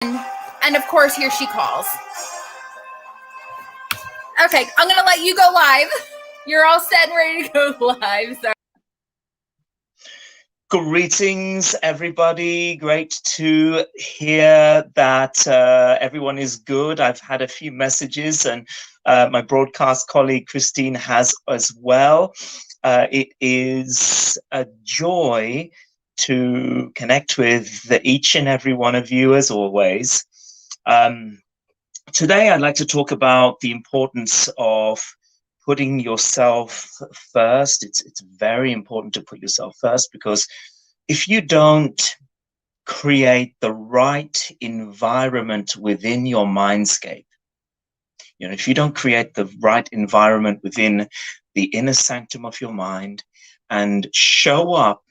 And of course, here she calls. Okay, I'm going to let you go live. You're all set and ready to go live. So. Greetings, everybody. Great to hear that everyone is good. I've had a few messages, and my broadcast colleague Christine has as well. It is a joy to connect with each and every one of you, as always. Today, I'd like to talk about the importance of putting yourself first. It's very important to put yourself first, because if you don't create the right environment within your mindscape, if you don't create the right environment within the inner sanctum of your mind and show up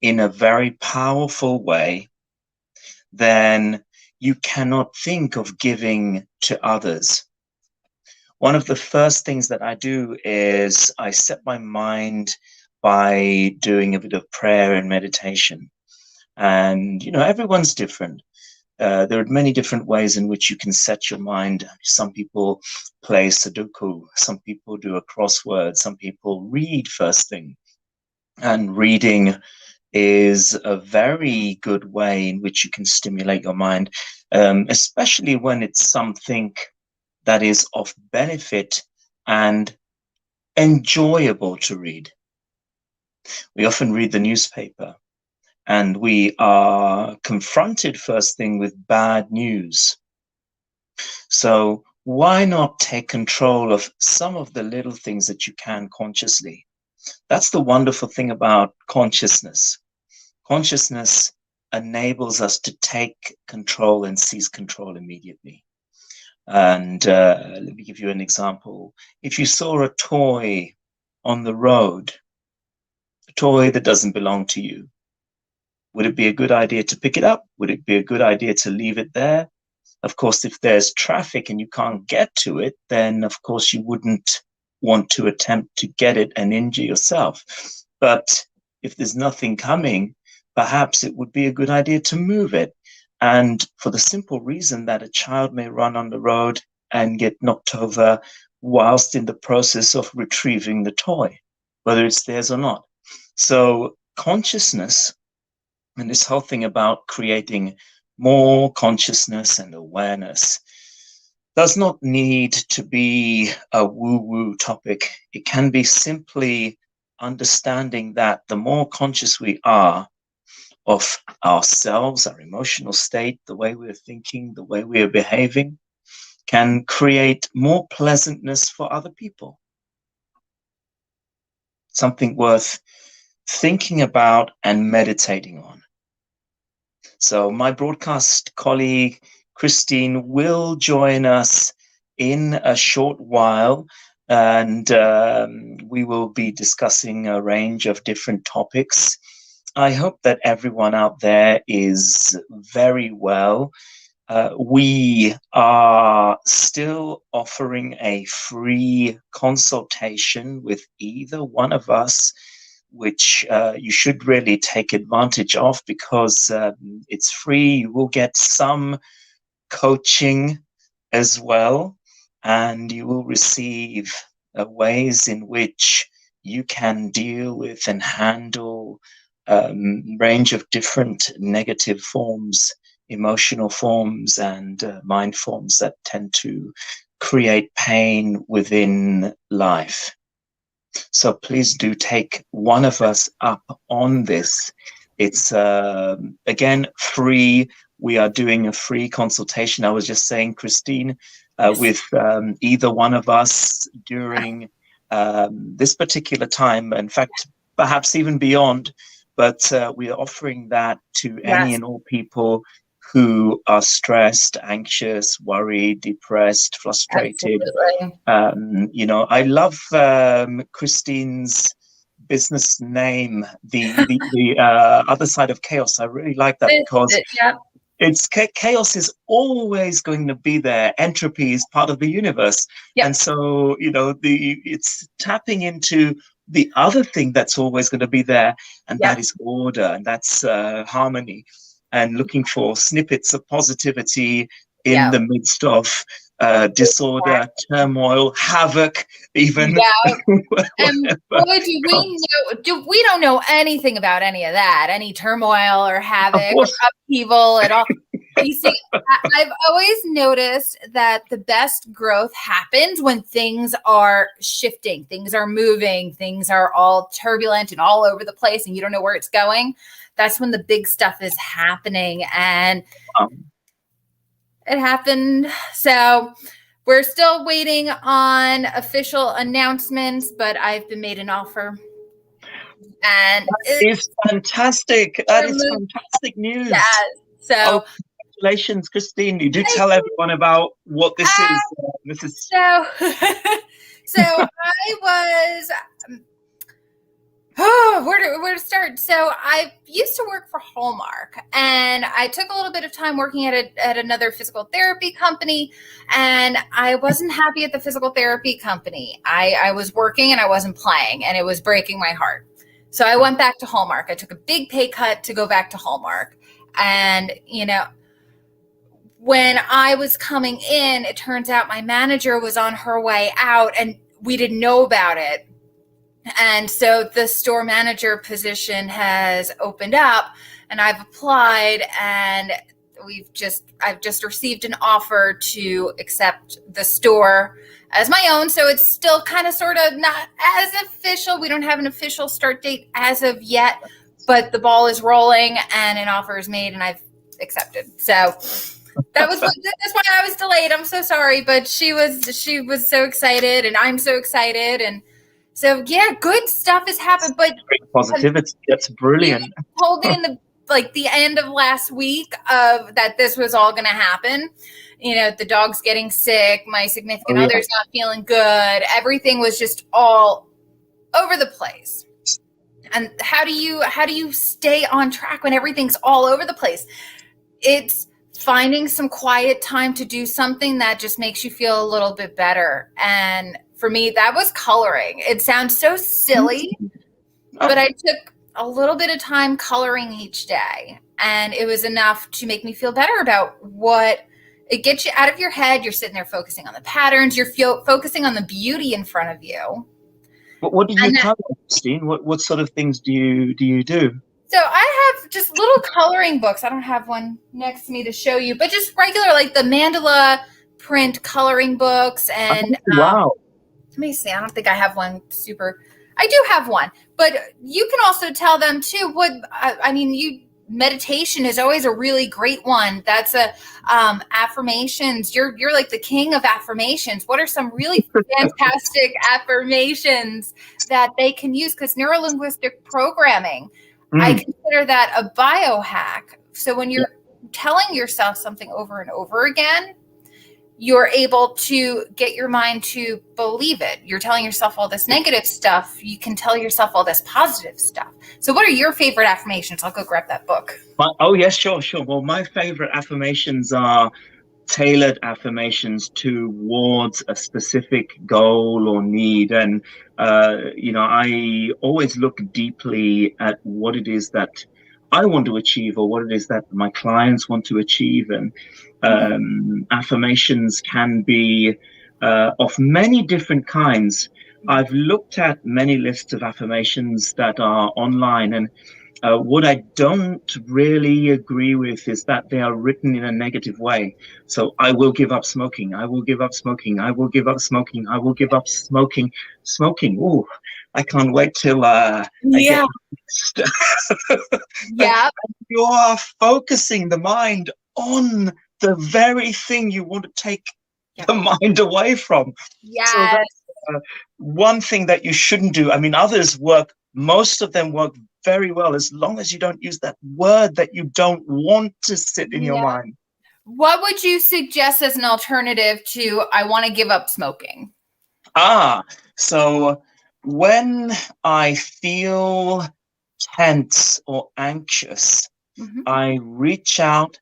in a very powerful way, then you cannot think of giving to others. One of the first things that I do is I set my mind by doing a bit of prayer and meditation. And, everyone's different. There are many different ways in which you can set your mind. Some people play Sudoku. Some people do a crossword. Some people read first thing. And reading is a very good way in which you can stimulate your mind, especially when it's something that is of benefit and enjoyable to read. We often read the newspaper, and we are confronted first thing with bad news. So why not take control of some of the little things that you can consciously? That's the wonderful thing about consciousness. Consciousness enables us to take control and seize control immediately. And let me give you an example. If you saw a toy on the road, a toy that doesn't belong to you, would it be a good idea to pick it up? Would it be a good idea to leave it there? Of course, if there's traffic and you can't get to it, then of course you wouldn't want to attempt to get it and injure yourself. But if there's nothing coming, perhaps it would be a good idea to move it. And for the simple reason that a child may run on the road and get knocked over whilst in the process of retrieving the toy, whether it's theirs or not. So consciousness, and this whole thing about creating more consciousness and awareness, does not need to be a woo-woo topic. It can be simply understanding that the more conscious we are of ourselves, our emotional state, the way we're thinking, the way we are behaving, can create more pleasantness for other people. Something worth thinking about and meditating on. So my broadcast colleague, Christine, will join us in a short while, and we will be discussing a range of different topics. I hope that everyone out there is very well. We are still offering a free consultation with either one of us, which you should really take advantage of, because it's free. You will get some coaching as well, and you will receive ways in which you can deal with and handle range of different negative forms, emotional forms, and mind forms that tend to create pain within life. So please do take one of us up on this. It's, again, free. We are doing a free consultation. I was just saying, Christine, with either one of us during this particular time. In fact, perhaps even beyond. But we are offering that to any and all people who are stressed, anxious, worried, depressed, frustrated. I love Christine's business name, the other side of chaos. I really like that, because it's chaos is always going to be there. Entropy is part of the universe, and so it's tapping into the other thing that's always going to be there, and that is order, and that's harmony. and looking for snippets of positivity in Yeah. the midst of disorder, turmoil, havoc, even. Yeah. And whatever boy, comes. we don't know anything about any of that, any turmoil or Of havoc or course. upheaval at all. You see, I've always noticed that the best growth happens when things are shifting, things are moving, things are all turbulent and all over the place, and you don't know where it's going. That's when the big stuff is happening, and it happened. So we're still waiting on official announcements, but I've been made an offer. And It's fantastic. That is fantastic news. yeah, so Oh, congratulations, Christine. You do tell everyone about what this is. This is so so I was where to start? So I used to work for Hallmark, and I took a little bit of time working at another physical therapy company, and I wasn't happy at the physical therapy company. I was working and I wasn't playing, and it was breaking my heart. So I went back to Hallmark. I took a big pay cut to go back to Hallmark. And, when I was coming in, it turns out my manager was on her way out and we didn't know about it. And so the store manager position has opened up, and I've applied, and I've just received an offer to accept the store as my own. So it's still kind of sort of not as official. We don't have an official start date as of yet, but the ball is rolling and an offer is made, and I've accepted. So that's why I was delayed. I'm so sorry, but she was so excited, and I'm so excited, and so yeah, good stuff has happened. But great positivity. That's brilliant. You told me in the end of last week of that this was all going to happen. The dog's getting sick, my significant other's not feeling good. Everything was just all over the place. And how do you stay on track when everything's all over the place? It's finding some quiet time to do something that just makes you feel a little bit better. And for me, that was coloring. It sounds so silly, but I took a little bit of time coloring each day, and it was enough to make me feel better about what it gets you out of your head. You're sitting there focusing on the patterns. You're focusing on the beauty in front of you. What do you color, Christine? What sort of things do you do? So I have just little coloring books. I don't have one next to me to show you, but just regular, like the mandala print coloring books. And wow. Let me see. I don't think I have one super. I do have one, but you can also tell them too. Meditation is always a really great one. That's affirmations. You're like the king of affirmations. What are some really fantastic affirmations that they can use? Because neurolinguistic programming, I consider that a biohack. So when you're telling yourself something over and over again, you're able to get your mind to believe it. You're telling yourself all this negative stuff. You can tell yourself all this positive stuff. So what are your favorite affirmations? I'll go grab that book. Oh, yes, sure. Well, my favorite affirmations are tailored affirmations towards a specific goal or need. And, I always look deeply at what it is that I want to achieve or what it is that my clients want to achieve. And affirmations can be of many different kinds. I've looked at many lists of affirmations that are online, and what I don't really agree with is that they are written in a negative way. So I will give up smoking. I will give up smoking. I will give up smoking. I will give up smoking. Smoking. Oh, I can't wait till I get Yeah. You are focusing the mind on the very thing you want to take the mind away from. Yeah. So that's one thing that you shouldn't do. I mean, others work. Most of them work very well as long as you don't use that word that you don't want to sit in your mind. What would you suggest as an alternative to I want to give up smoking? So when I feel tense or anxious, I reach out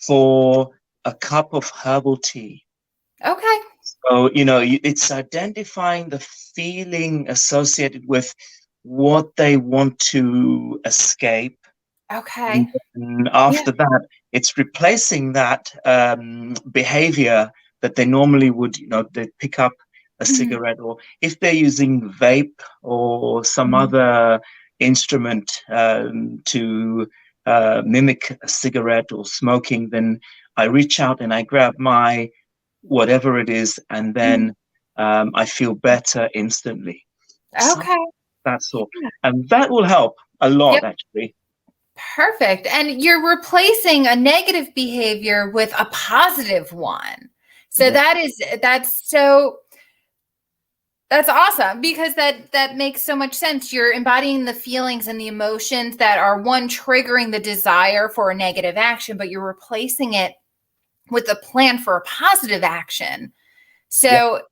for a cup of herbal tea. Okay. So, it's identifying the feeling associated with what they want to escape Okay. And Yeah. after that, it's replacing that behavior that they normally would, they pick up a Mhm. cigarette, or if they're using vape or some Mhm. other instrument to mimic a cigarette or smoking, then I reach out and I grab my whatever it is, and Mhm. then I feel better instantly. So Okay. that's all. And that will help a Yep. lot, actually. Perfect. And you're replacing a negative behavior with a positive one. So Yes. that's awesome, because that makes so much sense. You're embodying the feelings and the emotions that are, one, triggering the desire for a negative action, but you're replacing it with a plan for a positive action. Yeah. So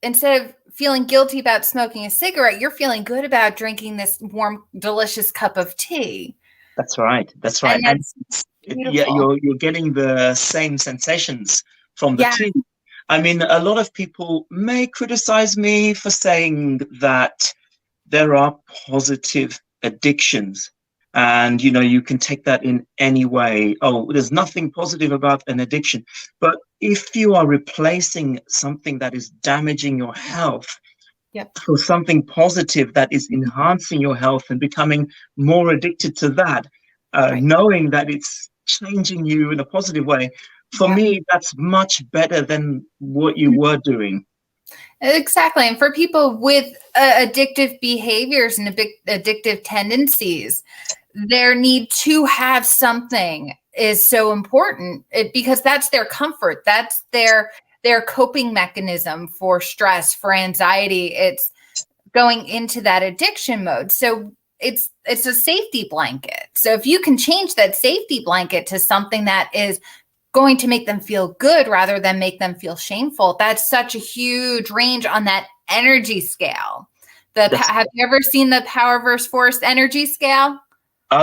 instead of feeling guilty about smoking a cigarette, you're feeling good about drinking this warm, delicious cup of tea. That's right. That's right. And And that's yeah, beautiful. you're getting the same sensations from the Yeah. tea. I mean, a lot of people may criticize me for saying that there are positive addictions, and you can take that in any way. Oh, there's nothing positive about an addiction. But if you are replacing something that is damaging your health Yep. for something positive that is enhancing your health and becoming more addicted to that, Right. knowing that it's changing you in a positive way, for Yeah. me, that's much better than what you were doing. Exactly. And for people with addictive behaviors and addictive tendencies, their need to have something is so important, because that's their comfort. That's their coping mechanism for stress, for anxiety. It's going into that addiction mode. So it's a safety blanket. So if you can change that safety blanket to something that is going to make them feel good rather than make them feel shameful, that's such a huge range on that energy scale. That's Have you ever seen the power versus force energy scale?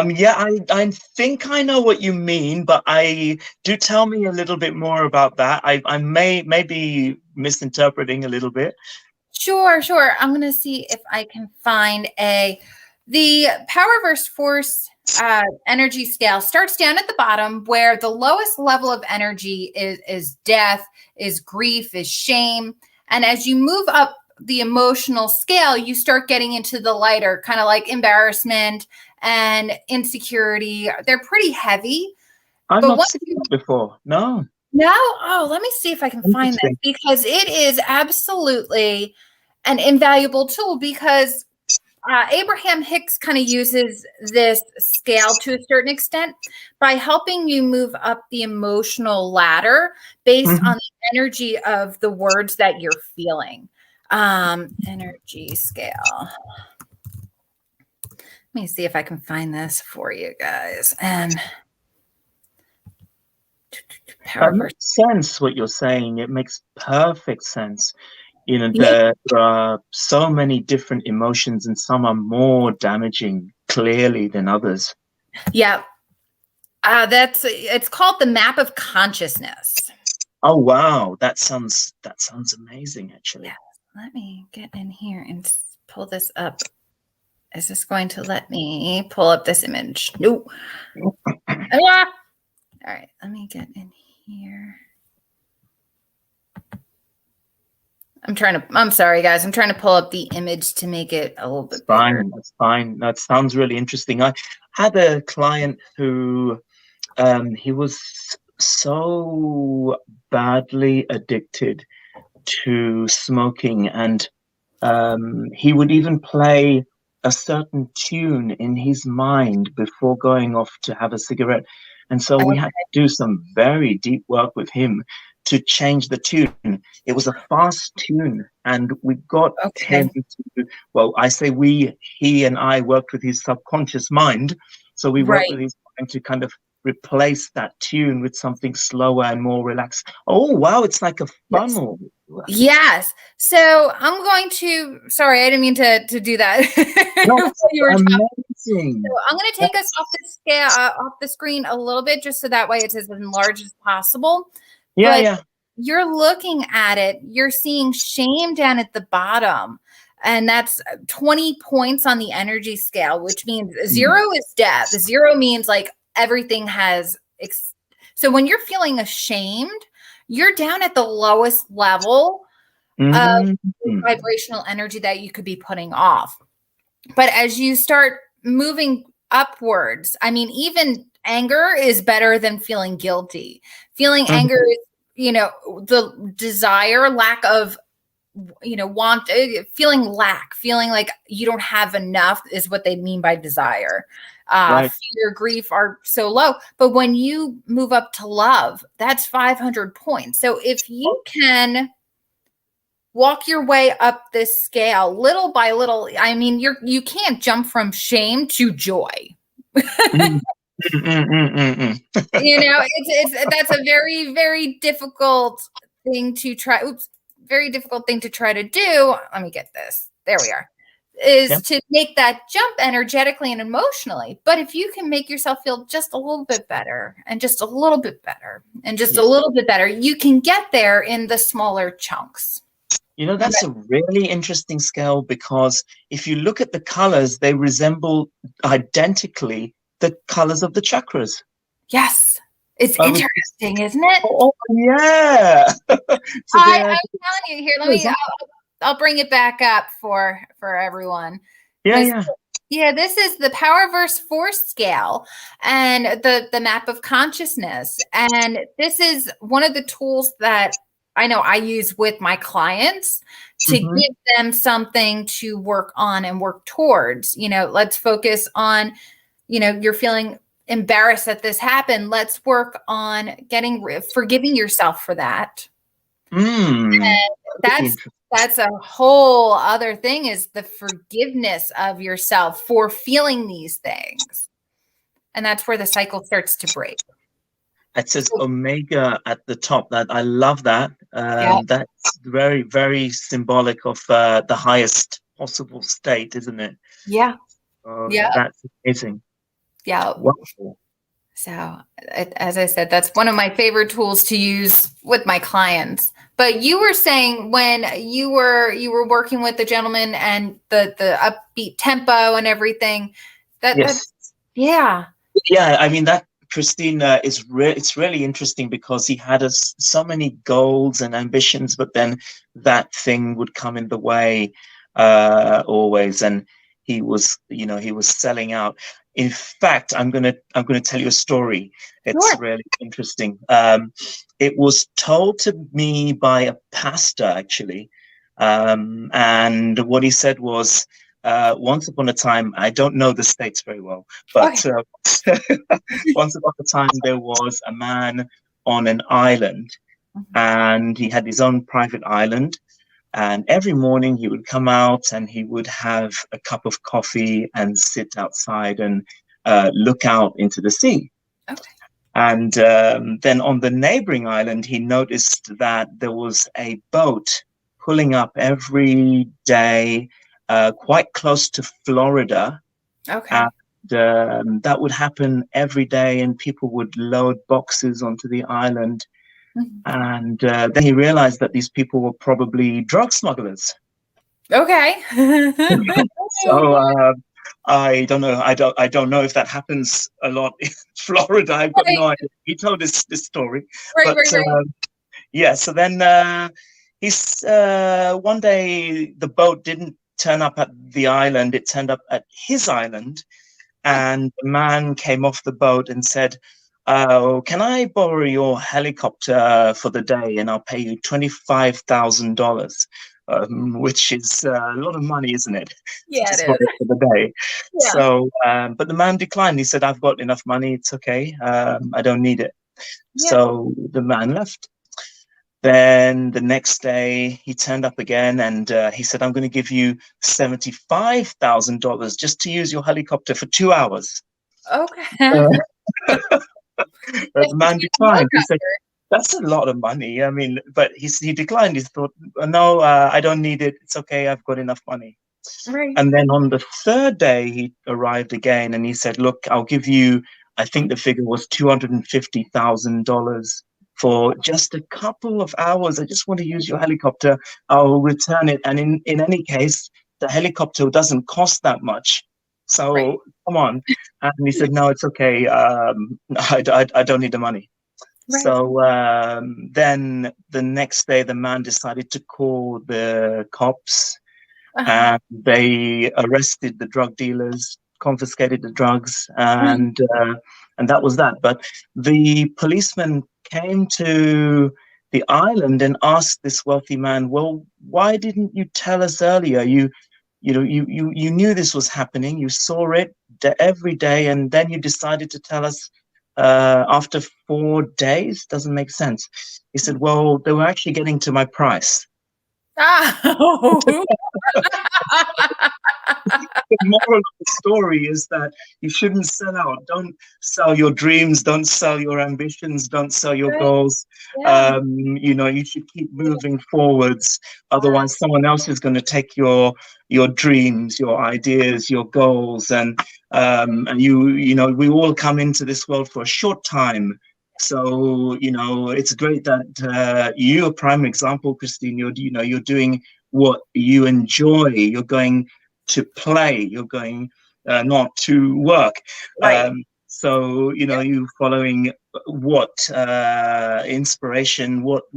yeah, I think I know what you mean, but I do tell me a little bit more about that. I may be misinterpreting a little bit. Sure, sure. I'm going to see if I can find the power versus force energy scale starts down at the bottom, where the lowest level of energy is death, is grief, is shame. And as you move up the emotional scale, you start getting into the lighter, kind of like embarrassment and insecurity. They're pretty heavy. I've But not once seen you that before. No, no, oh, let me see if I can find that, interesting. because it is absolutely an invaluable tool. Because Abraham Hicks kind of uses this scale to a certain extent by helping you move up the emotional ladder based Mhm. on the energy of the words that you're feeling. Energy scale. Let me see if I can find this for you guys. And That power versus. makes sense what you're saying. It makes perfect sense. Yeah. There are so many different emotions, and some are more damaging clearly than others. Yeah. It's called the map of consciousness. Oh wow, that sounds amazing actually. Yeah, let me get in here and pull this up. Is this going to let me pull up this image? No. Ah! All right, let me get in here. I'm sorry, guys. I'm trying to pull up the image to make it a little It's bit bigger. fine. That's fine. That sounds really interesting. I had a client who he was so badly addicted to smoking, and he would even play a certain tune in his mind before going off to have a cigarette. And so we had to do some very deep work with him to change the tune. It was a fast tune, and we got him Okay. to, well, I say we, he and I worked with his subconscious mind. So we worked Right. with his mind to kind of replace that tune with something slower and more relaxed. Oh, wow, it's like a Yes. funnel. Yes. So I'm going to, sorry, I didn't mean to do that No, while that's you were talking. So amazing. I'm going to take us That's, off the scale, off the screen a little bit, just so that way it's as enlarged as possible. yeah, But yeah. you're looking at it, you're seeing shame down at the bottom. And that's 20 points on the energy scale, which means 0 is death. 0 means like everything has. So when you're feeling ashamed, you're down at the lowest level of vibrational energy that you could be putting off. But as you start moving upwards, I mean, even anger is better than feeling guilty. Feeling anger is, the desire, lack of, feeling like you don't have enough is what they mean by desire. Right. Fear, grief are so low. But when you move up to love, that's 500 points. So if you can walk your way up this scale little by little, I mean, you can't jump from shame to joy. That's a very, very difficult thing to try. Very difficult thing to try to do. Let me get this. There we are. To make that jump energetically and emotionally. But if you can make yourself feel just a little bit better and just a little bit better and just a little bit better, you can get there in the smaller chunks. That's a really interesting scale, because if you look at the colors, they resemble identically the colors of the chakras. Yes. It's interesting, isn't it? Oh, yeah. I'm telling you here. I'll bring it back up for everyone. Yeah. This is the Power versus Force scale and the map of consciousness. And this is one of the tools that I know I use with my clients to give them something to work on and work towards. Let's focus on, you're feeling embarrassed that this happened. Let's work on forgiving yourself for that. And that's a whole other thing, is the forgiveness of yourself for feeling these things. And that's where the cycle starts to break. It says Omega at the top. That I love that. That's very, very symbolic of the highest possible state, isn't it? Yeah. That's amazing. Yeah. Wonderful. So, as I said, that's one of my favorite tools to use with my clients. But you were saying when you were working with the gentleman and the upbeat tempo and everything. Yeah. I mean, that, Christine, it's really interesting, because he had so many goals and ambitions, but then that thing would come in the way always, and he was selling out. In fact, I'm gonna tell you a story. It's really interesting. It was told to me by a pastor, actually, and what he said was, once upon a time, I don't know the States very well, but once upon a time there was a man on an island, and he had his own private island. And every morning he would come out and he would have a cup of coffee and sit outside and look out into the sea. Okay. And then on the neighboring island, he noticed that there was a boat pulling up every day, quite close to Florida. Okay. And that would happen every day, and people would load boxes onto the island. And then he realized that these people were probably drug smugglers. Okay. So I don't know. I don't know if that happens a lot in Florida. I've got no idea. He told us this story. Right. So then one day the boat didn't turn up at the island. It turned up at his island, and the man came off the boat and said, can I borrow your helicopter for the day, and I'll pay you $25,000, which is a lot of money, isn't it? Yeah, it is. For the day. Yeah. So, but the man declined. He said, I've got enough money. It's okay. I don't need it. Yeah. So the man left. Then the next day he turned up again, and he said, I'm going to give you $75,000 just to use your helicopter for 2 hours. Okay. The man declined. He said, that's a lot of money. I mean, but he declined. He thought, no, I don't need it. It's okay. I've got enough money. Right. And then on the third day, he arrived again, and he said, look, I'll give you, I think the figure was $250,000 for just a couple of hours. I just want to use your helicopter. I'll return it. And in any case, the helicopter doesn't cost that much. So Right. come on. And he said, no, it's okay. I don't need the money. Right. So then the next day, the man decided to call the cops, Uh, and they arrested the drug dealers, confiscated the drugs, and that was that. But the policeman came to the island and asked this wealthy man, "Well, why didn't you tell us earlier? You knew this was happening. You saw it every day, and then you decided to tell us after 4 days. Doesn't make sense." He said, "Well, they were actually getting to my price." oh. The moral of the story is that you shouldn't sell out. Don't sell your dreams. Don't sell your ambitions. Don't sell your Right. goals. Yeah. You should keep moving forwards. Yeah. Otherwise, someone else is going to take your dreams, your ideas, your goals, and we all come into this world for a short time. So it's great that you're a prime example, Christine. You're doing what you enjoy. You're going to play. You're going not to work. Right. You following what inspiration,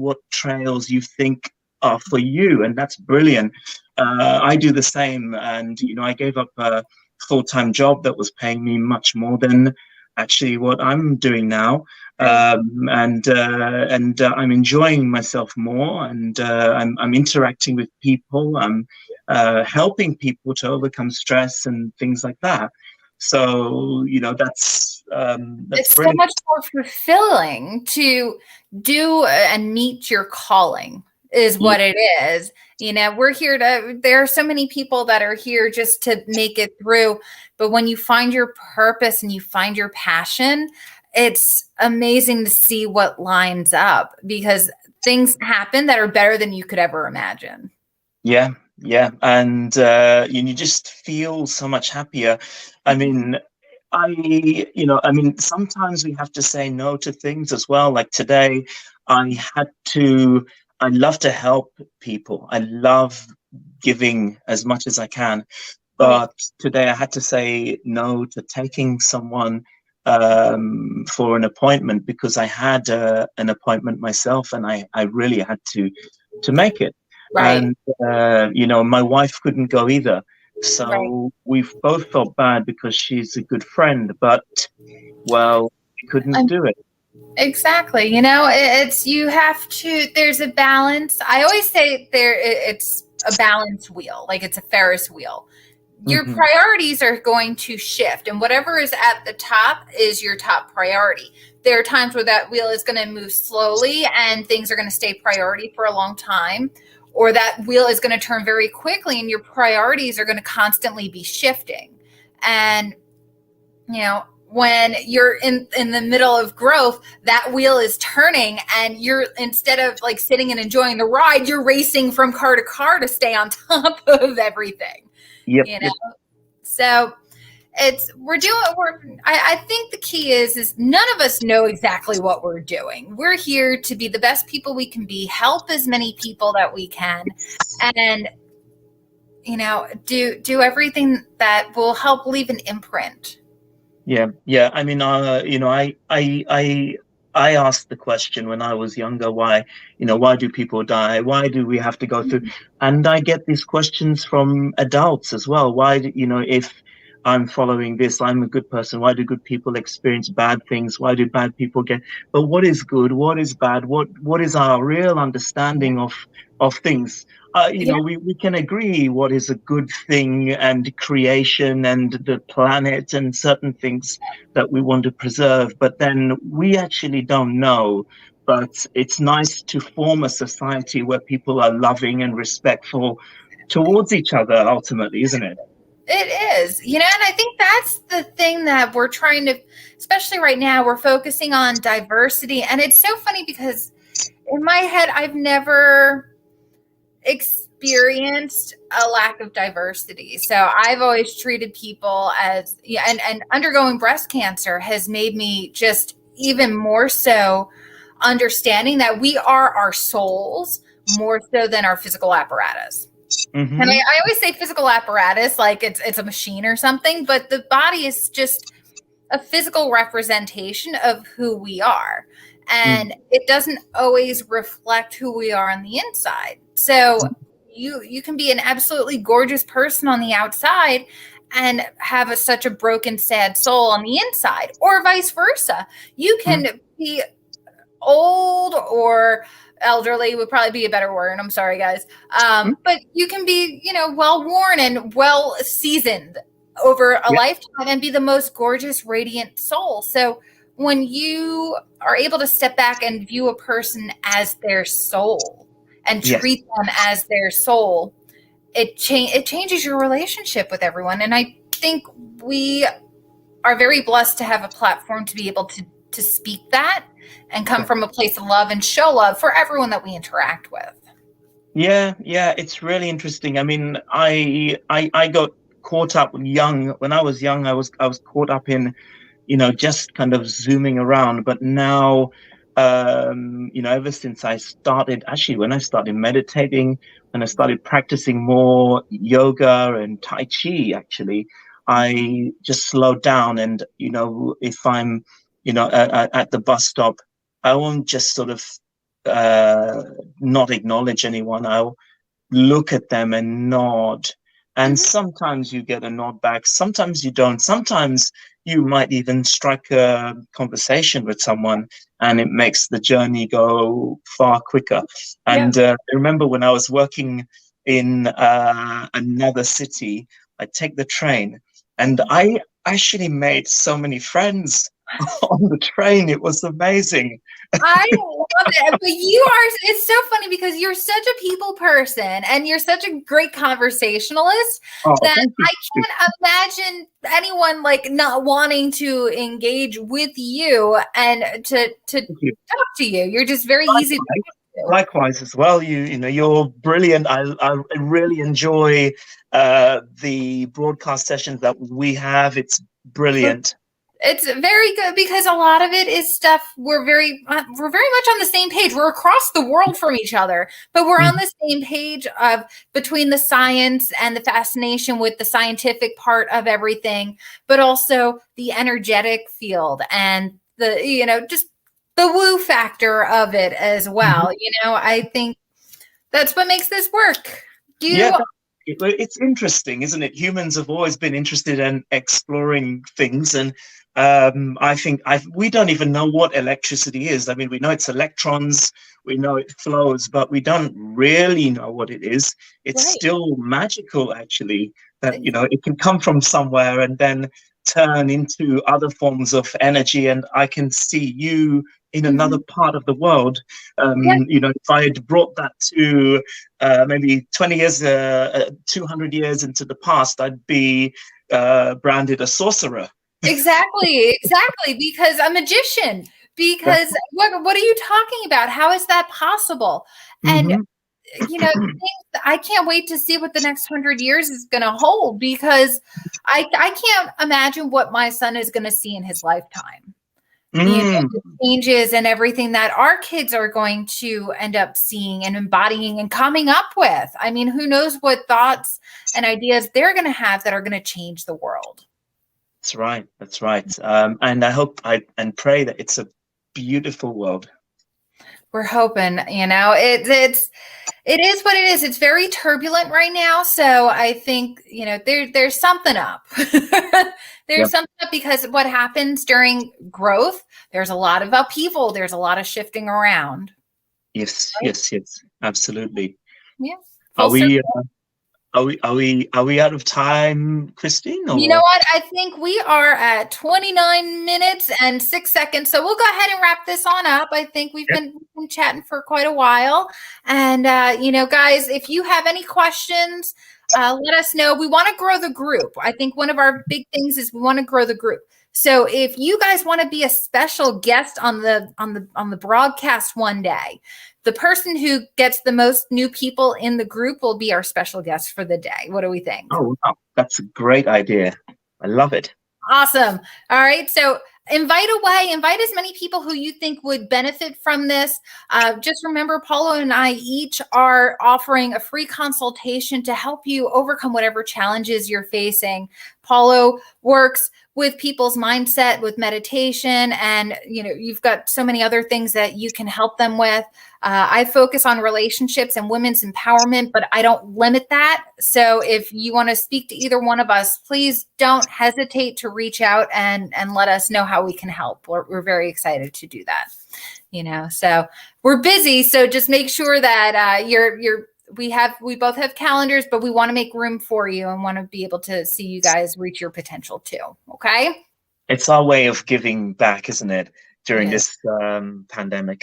what trails you think are for you, and that's brilliant. I do the same, and I gave up a full-time job that was paying me much more than actually what I'm doing now. Right. And I'm enjoying myself more, and I'm interacting with people. I'm helping people to overcome stress and things like that. So that's It's so brilliant. much more fulfilling to do and meet your calling is Yeah, what it is. We're here there are so many people that are here just to make it through. But when you find your purpose and you find your passion, it's amazing to see what lines up because things happen that are better than you could ever imagine. yeah, yeah, and you just feel so much happier. I mean, sometimes we have to say no to things as well. Like today, I had to. I love to help people. I love giving as much as I can. Right. But today I had to say no to taking someone for an appointment because I had an appointment myself, and I really had to make it. Right. And my wife couldn't go either, Right. so we've both felt bad because she's a good friend, but well, we couldn't do it. Exactly. It's you have to, there's a balance. I always say it's a balance wheel, like it's a Ferris wheel. Your Hmm. priorities are going to shift, and whatever is at the top is your top priority. There are times where that wheel is going to move slowly and things are going to stay priority for a long time, or that wheel is going to turn very quickly and your priorities are going to constantly be shifting. And when you're in the middle of growth, that wheel is turning and you're, instead of like sitting and enjoying the ride, you're racing from car to car to stay on top of everything. Yep, you know yep. so I think the key is none of us know exactly what we're doing. We're here to be the best people we can be, help as many people that we can, and do everything that will help leave an imprint. Yeah, yeah. I mean, I asked the question when I was younger, why do people die? Why do we have to go through? And I get these questions from adults as well. If I'm following this, I'm a good person. Why do good people experience bad things? Why do bad people get? But what is good? What is bad? What is our real understanding of things? Yeah. We can agree what is a good thing and creation and the planet and certain things that we want to preserve, but then we actually don't know. But it's nice to form a society where people are loving and respectful towards each other, ultimately, isn't it? It is, and I think that's the thing that we're trying to, especially right now, we're focusing on diversity. And it's so funny because in my head, I've never experienced a lack of diversity. So I've always treated people as, yeah, and undergoing breast cancer has made me just even more so understanding that we are our souls more so than our physical apparatus. Mm-hmm. And I always say physical apparatus, like it's a machine or something, but the body is just a physical representation of who we are. And it doesn't always reflect who we are on the inside. So you can be an absolutely gorgeous person on the outside and have such a broken, sad soul on the inside, or vice versa. You can be old or elderly would probably be a better word. I'm sorry, guys. But you can be, well worn and well seasoned over a lifetime and be the most gorgeous, radiant soul. So when you are able to step back and view a person as their soul and treat them as their soul, it changes your relationship with everyone. And I think we are very blessed to have a platform to be able to speak that and come from a place of love and show love for everyone that we interact with. Yeah, it's really interesting. I mean, I got caught up young. When I was young, I was caught up in, just kind of zooming around. But now, ever since I started, actually, when I started meditating, when I started practicing more yoga and Tai Chi, actually, I just slowed down. And, if I'm, at the bus stop, I won't just sort of not acknowledge anyone. I'll look at them and nod. And sometimes you get a nod back. Sometimes you don't. Sometimes you might even strike a conversation with someone and it makes the journey go far quicker. And I remember when I was working in another city, I'd take the train and I actually made so many friends on the train. It was amazing. I love it. But it's so funny because you're such a people person and you're such a great conversationalist that I can't imagine anyone like not wanting to engage with you and to talk to you. You're just very easy to talk to. Likewise as well. You're brilliant. I really enjoy the broadcast sessions that we have. It's brilliant. It's very good because a lot of it is stuff we're very much on the same page. We're across the world from each other, but we're on the same page of between the science and the fascination with the scientific part of everything, but also the energetic field and the, just the woo factor of it as well. I think that's what makes this work. It's interesting, isn't it? Humans have always been interested in exploring things, and I think we don't even know what electricity is. I mean, we know it's electrons, we know it flows, but we don't really know what it is. It's still magical, actually, that it can come from somewhere and then turn into other forms of energy. And I can see you in another part of the world. If I had brought that to maybe 20 years, 200 years into the past, I'd be branded a sorcerer. Exactly, because a magician. Because what are you talking about? How is that possible? And I can't wait to see what the next 100 years is going to hold, because I can't imagine what my son is going to see in his lifetime. The changes and everything that our kids are going to end up seeing and embodying and coming up with. I mean, who knows what thoughts and ideas they're going to have that are going to change the world. That's right. And I hope and pray that it's a beautiful world. We're hoping, it is what it is. It's very turbulent right now. So I think, there's something up. There's something up because what happens during growth, there's a lot of upheaval. There's a lot of shifting around. Yes, right? Yes, absolutely. Yeah. Are we out of time, Christine? Or? You know what? I think we are at 29 minutes and 6 seconds. So we'll go ahead and wrap this on up. I think we've been chatting for quite a while. And, guys, if you have any questions, let us know. We want to grow the group. I think one of our big things is we want to grow the group. So if you guys want to be a special guest on the broadcast one day, the person who gets the most new people in the group will be our special guest for the day. What do we think? Oh, wow. That's a great idea. I love it. Awesome. All right. So invite away, invite as many people who you think would benefit from this. Just remember, Paulo and I each are offering a free consultation to help you overcome whatever challenges you're facing. Paulo works with people's mindset, with meditation, and you've got so many other things that you can help them with. I focus on relationships and women's empowerment, but I don't limit that. So if you want to speak to either one of us, please don't hesitate to reach out and let us know how we can help. We're very excited to do that. So we're busy. So just make sure that we both have calendars, but we want to make room for you and want to be able to see you guys reach your potential too. Okay. It's our way of giving back, isn't it? During this pandemic.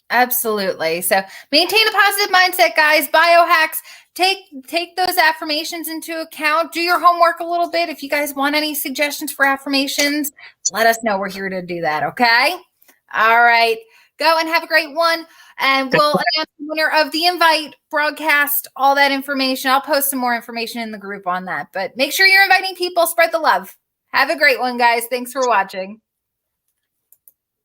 Absolutely. So maintain a positive mindset, guys. Biohacks. Take those affirmations into account. Do your homework a little bit. If you guys want any suggestions for affirmations, let us know. We're here to do that. Okay. All right. Go and have a great one. And we'll announce the winner of the invite, broadcast, all that information. I'll post some more information in the group on that. But make sure you're inviting people. Spread the love. Have a great one, guys. Thanks for watching.